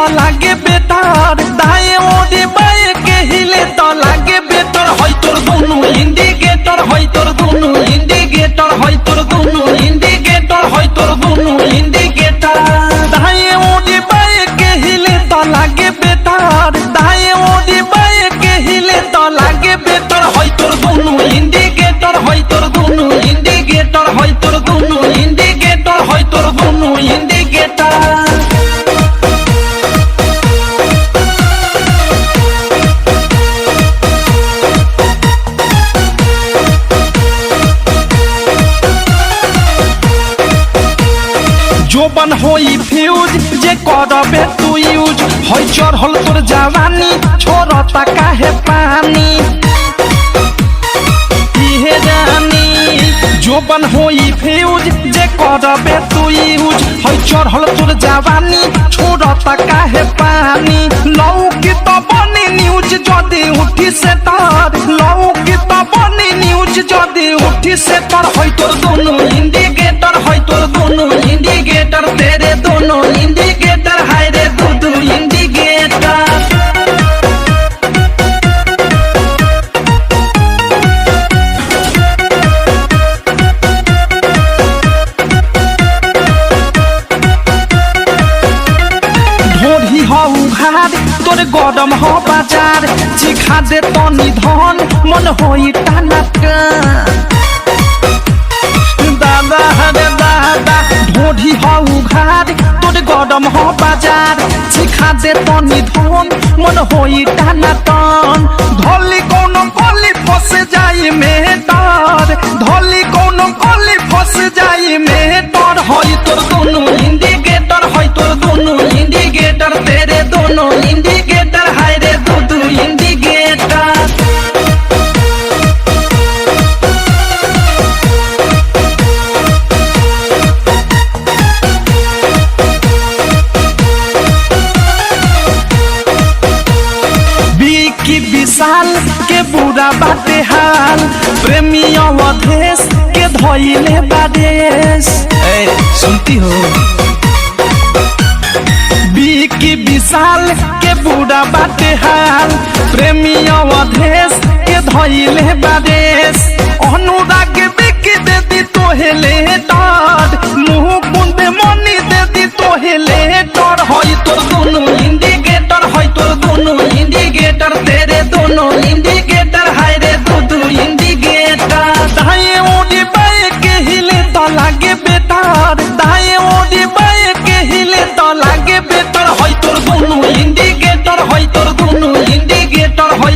तो लागे बेटार, दाएं ओरे बाएं के हिले तो लागे बेटर। होय तोर दुनु इंडिकेटर, होय तोर दुनु इंडिकेटर, होय तोर दुनु इंडिकेटर, होय तोर दुनु इंडिकेटर। दाएं ओरे बाएं के हिले तो लागे बेटार, दाएं ओरे बाएं के हिले तो लागे बेटर। होय तोर दुनु इंडिकेटर, होय तोर दुनु इंडिकेटर, होय तोर दुनु इंडिकेटर, होय तोर दुनु इंडिकेटर। जोबन होई फ्यूज जे करबे तू यूज, होय चढ़ल तोर जवानी छोड़ता काहे पानी इहे जानी। जोबन होई फ्यूज जे करबे तू यूज, होय चढ़ल तोर जवानी छोड़ता काहे पानी। लौकी तो बनी न्यूज जदी उठी से तार, लौकी तो बनी न्यूज जदी उठी से तार। होय तोर दुनु इंडिकेटर, होय तोर दुनु इंडिकेटर, तेरे दोनों इंडिकेटर, हाय रे दू इंडिकेटर। ढोरी हो उघार तोर गरम हो बाजार, चिखा दे तनी धन मन होई टानाका। दादा हरे दादा ढोरी हो उघार तोर गरम हो बाजार, चिखा दे तनी धन मन होई टानाटन। धोली कोनो गली फंस जाई में डर, धोली कोनो गली फंस जाई में डर। होय तोर दुनु इंडिकेटर, होय तोर दुनु इंडिकेटर, तेरे दोनों इंडिकेटर, हाय रे दू इंडिकेटर। की विशाल के बुरा बाटे हाल, प्रेमी अवधेश के धोइले बादेश। सुनती हो की विशाल के बुरा बाटे हाल, प्रेमी अवधेश के धोइले बादेश। अनुराग बिकी दे दी तोहेले डर, मुँह कुंदे मनी दे दी तोहेले डर। होय तोर दुनु इंडिकेटर, होय तोर दुनु इंडिकेटर, तेरे दोनों इंडिकेटर।